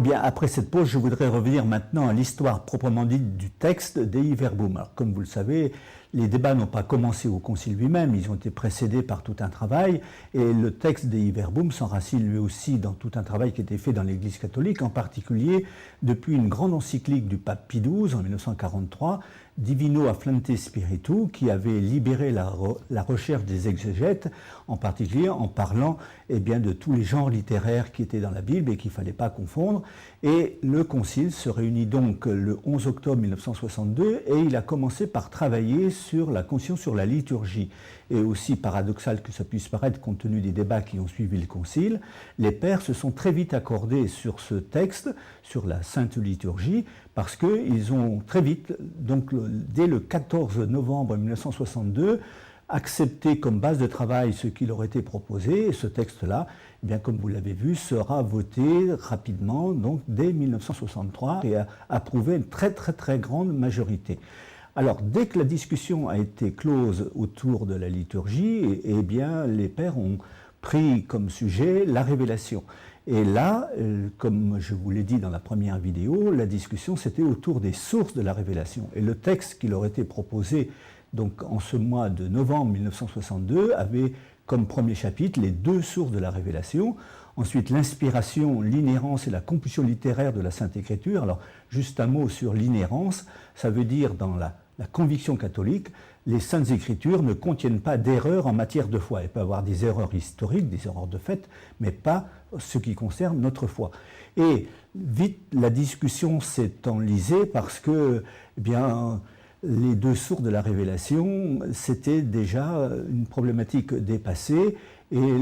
bien, après cette pause, je voudrais revenir maintenant à l'histoire proprement dite du texte Dei Verbum. Alors, comme vous le savez, les débats n'ont pas commencé au Concile lui-même, ils ont été précédés par tout un travail, et le texte Dei Verbum s'enracine lui aussi dans tout un travail qui a été fait dans l'Église catholique, en particulier depuis une grande encyclique du pape Pie XII en 1943, Divino Afflante Spiritu, qui avait libéré la recherche des exégètes, en particulier en parlant de tous les genres littéraires qui étaient dans la Bible et qu'il ne fallait pas confondre. Et le Concile se réunit donc le 11 octobre 1962 et il a commencé par travailler sur la conscience sur la liturgie. Et aussi paradoxal que ça puisse paraître compte tenu des débats qui ont suivi le Concile, les pères se sont très vite accordés sur ce texte, sur la Sainte Liturgie, parce qu'ils ont très vite, donc dès le 14 novembre 1962, accepté comme base de travail ce qui leur était proposé, et ce texte-là, eh bien, comme vous l'avez vu, sera voté rapidement, donc dès 1963, et approuvé une très très très grande majorité. Alors, dès que la discussion a été close autour de la liturgie, eh bien, les pères ont pris comme sujet la révélation. Et là, comme je vous l'ai dit dans la première vidéo, la discussion c'était autour des sources de la révélation. Et le texte qui leur était proposé donc, en ce mois de novembre 1962 avait comme premier chapitre les deux sources de la révélation. Ensuite, l'inspiration, l'inhérence et la compulsion littéraire de la Sainte Écriture. Alors, juste un mot sur l'inhérence, ça veut dire dans la conviction catholique, les Saintes Écritures ne contiennent pas d'erreurs en matière de foi. Il peut y avoir des erreurs historiques, des erreurs de fait, mais pas ce qui concerne notre foi. Et vite, la discussion s'est enlisée parce que, eh bien, les deux sources de la révélation, c'était déjà une problématique dépassée et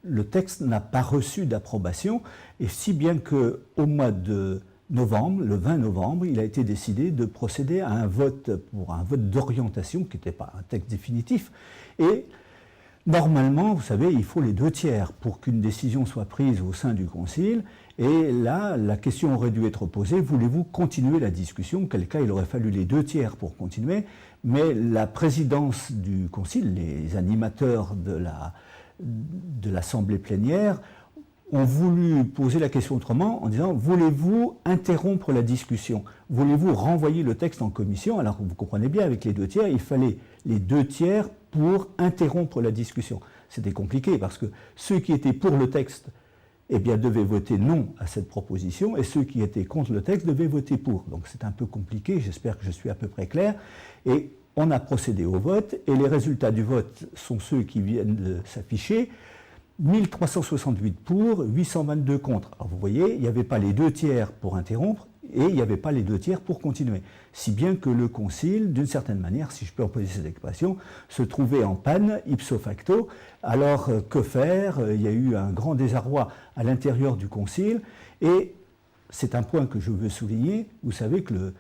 le texte n'a pas reçu d'approbation, et si bien qu'au mois de novembre, le 20 novembre, il a été décidé de procéder à un vote pour un vote d'orientation qui n'était pas un texte définitif. Et normalement, vous savez, il faut les 2/3 pour qu'une décision soit prise au sein du Concile. Et là, la question aurait dû être posée, voulez-vous continuer la discussion? Quel cas, il aurait fallu les 2/3 pour continuer. Mais la présidence du Concile, les animateurs de l'Assemblée plénière, ont voulu poser la question autrement en disant « Voulez-vous interrompre la discussion? Voulez-vous renvoyer le texte en commission ?» Alors vous comprenez bien, avec les 2/3, il fallait les 2/3 pour interrompre la discussion. C'était compliqué parce que ceux qui étaient pour le texte eh bien, devaient voter non à cette proposition et ceux qui étaient contre le texte devaient voter pour. Donc c'est un peu compliqué, j'espère que je suis à peu près clair. Et on a procédé au vote et les résultats du vote sont ceux qui viennent de s'afficher. 1368 pour, 822 contre. Alors vous voyez, il n'y avait pas les 2/3 pour interrompre et il n'y avait pas les 2/3 pour continuer. Si bien que le Concile, d'une certaine manière, si je peux employer cette expression, se trouvait en panne ipso facto. Alors que faire? Il y a eu un grand désarroi à l'intérieur du Concile et c'est un point que je veux souligner. Vous savez que le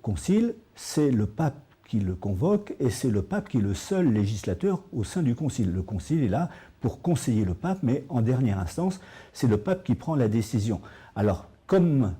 Concile, c'est le pape qui le convoque et c'est le pape qui est le seul législateur au sein du Concile. Le Concile est là pour conseiller le pape, mais en dernière instance, c'est le pape qui prend la décision. Alors, comme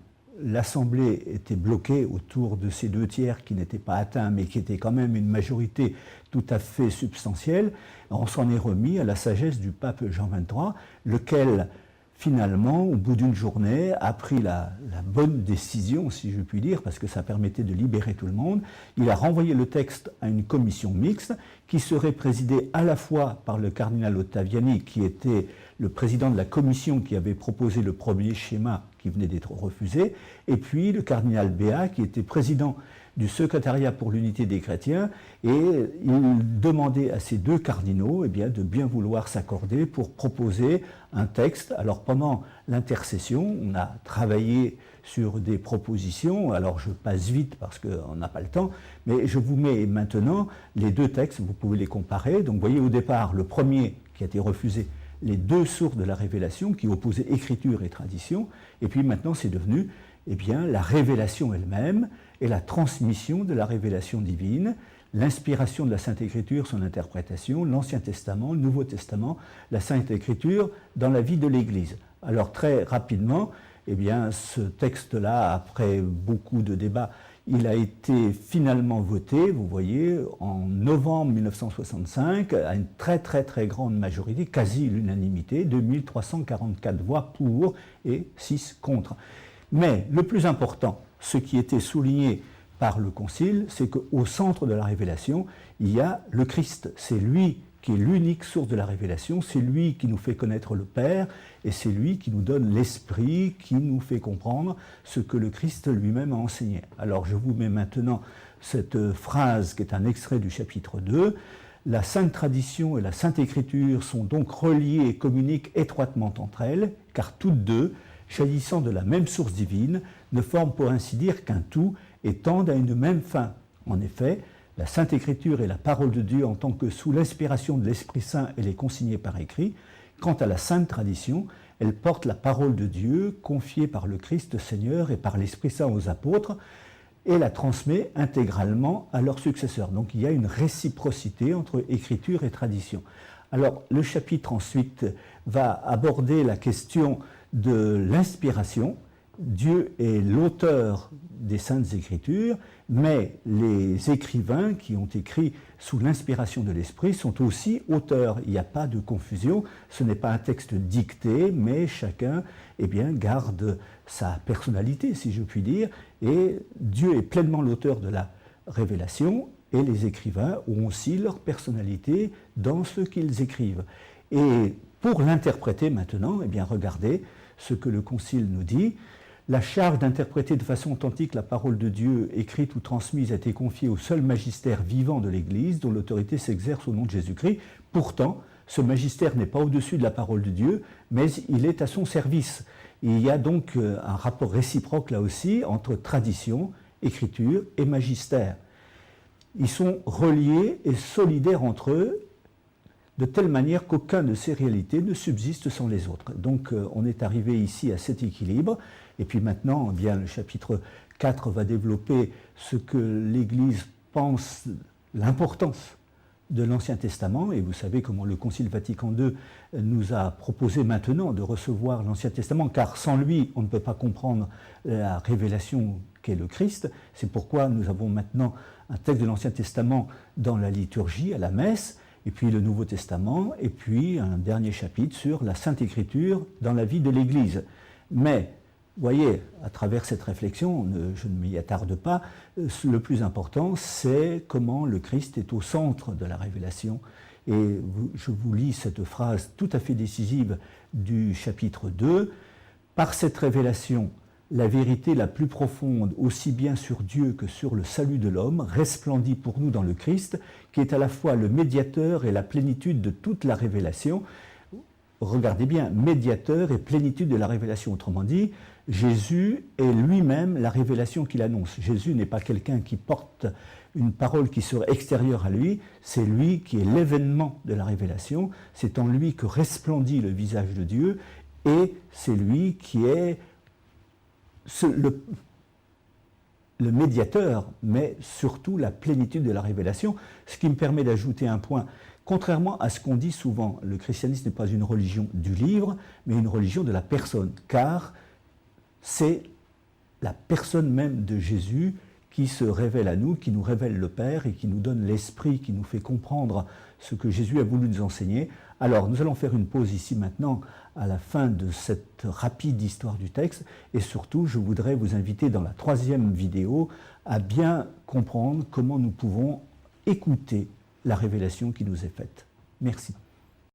l'Assemblée était bloquée autour de ces 2/3 qui n'étaient pas atteints, mais qui étaient quand même une majorité tout à fait substantielle, on s'en est remis à la sagesse du pape Jean XXIII, lequel, finalement, au bout d'une journée, a pris la bonne décision, si je puis dire, parce que ça permettait de libérer tout le monde. Il a renvoyé le texte à une commission mixte qui serait présidée à la fois par le cardinal Ottaviani, qui était le président de la commission qui avait proposé le premier schéma qui venait d'être refusé, et puis le cardinal Béat, qui était président du secrétariat pour l'unité des chrétiens, et il demandait à ces deux cardinaux de bien vouloir s'accorder pour proposer un texte. Alors pendant l'intercession, on a travaillé sur des propositions, alors je passe vite parce qu'on n'a pas le temps, mais je vous mets maintenant les deux textes, vous pouvez les comparer. Donc vous voyez au départ le premier qui a été refusé, les deux sources de la révélation qui opposaient écriture et tradition, et puis maintenant c'est devenu la révélation elle-même et la transmission de la révélation divine, l'inspiration de la Sainte Écriture, son interprétation, l'Ancien Testament, le Nouveau Testament, la Sainte Écriture dans la vie de l'Église. Alors très rapidement, ce texte-là, après beaucoup de débats, Il a été finalement voté, vous voyez, en novembre 1965, à une très grande majorité, quasi l'unanimité, 2344 voix pour et 6 contre. Mais le plus important, ce qui était souligné par le Concile, c'est qu'au centre de la révélation, il y a le Christ. C'est lui qui est l'unique source de la révélation, c'est lui qui nous fait connaître le Père, et c'est lui qui nous donne l'Esprit, qui nous fait comprendre ce que le Christ lui-même a enseigné. Alors je vous mets maintenant cette phrase qui est un extrait du chapitre 2. La Sainte Tradition et la Sainte Écriture sont donc reliées et communiquent étroitement entre elles, car toutes deux, jaillissant de la même source divine, ne forment pour ainsi dire qu'un tout et tendent à une même fin. En effet, la Sainte Écriture est la parole de Dieu en tant que sous l'inspiration de l'Esprit Saint elle est consignée par écrit. Quant à la Sainte Tradition, elle porte la parole de Dieu confiée par le Christ Seigneur et par l'Esprit Saint aux apôtres et la transmet intégralement à leurs successeurs. Donc il y a une réciprocité entre Écriture et tradition. Alors le chapitre ensuite va aborder la question de l'inspiration. Dieu est l'auteur des Saintes Écritures, mais les écrivains qui ont écrit sous l'inspiration de l'Esprit sont aussi auteurs. Il n'y a pas de confusion, ce n'est pas un texte dicté, mais chacun garde sa personnalité, si je puis dire, et Dieu est pleinement l'auteur de la révélation, et les écrivains ont aussi leur personnalité dans ce qu'ils écrivent. Et pour l'interpréter maintenant, regardez ce que le Concile nous dit. La charge d'interpréter de façon authentique la parole de Dieu, écrite ou transmise, a été confiée au seul magistère vivant de l'Église, dont l'autorité s'exerce au nom de Jésus-Christ. Pourtant, ce magistère n'est pas au-dessus de la parole de Dieu, mais il est à son service. Il y a donc un rapport réciproque là aussi entre tradition, écriture et magistère. Ils sont reliés et solidaires entre eux, de telle manière qu'aucun de ces réalités ne subsiste sans les autres. Donc on est arrivé ici à cet équilibre, et puis maintenant, le chapitre 4 va développer ce que l'Église pense, l'importance de l'Ancien Testament, et vous savez comment le Concile Vatican II nous a proposé maintenant de recevoir l'Ancien Testament, car sans lui, on ne peut pas comprendre la révélation qu'est le Christ. C'est pourquoi nous avons maintenant un texte de l'Ancien Testament dans la liturgie, à la messe, et puis le Nouveau Testament, et puis un dernier chapitre sur la Sainte Écriture dans la vie de l'Église. Mais, voyez, à travers cette réflexion, je ne m'y attarde pas, le plus important, c'est comment le Christ est au centre de la révélation. Et je vous lis cette phrase tout à fait décisive du chapitre 2. « Par cette révélation, la vérité la plus profonde, aussi bien sur Dieu que sur le salut de l'homme, resplendit pour nous dans le Christ, qui est à la fois le médiateur et la plénitude de toute la révélation. » Regardez bien, médiateur et plénitude de la révélation. Autrement dit, Jésus est lui-même la révélation qu'il annonce. Jésus n'est pas quelqu'un qui porte une parole qui serait extérieure à lui, c'est lui qui est l'événement de la révélation, c'est en lui que resplendit le visage de Dieu, et c'est lui qui est le médiateur, mais surtout la plénitude de la révélation, ce qui me permet d'ajouter un point. Contrairement à ce qu'on dit souvent, le christianisme n'est pas une religion du livre, mais une religion de la personne, car c'est la personne même de Jésus qui se révèle à nous, qui nous révèle le Père et qui nous donne l'Esprit, qui nous fait comprendre ce que Jésus a voulu nous enseigner. Alors, nous allons faire une pause ici maintenant, à la fin de cette rapide histoire du texte, et surtout, je voudrais vous inviter dans la 3e vidéo à bien comprendre comment nous pouvons écouter la révélation qui nous est faite. Merci.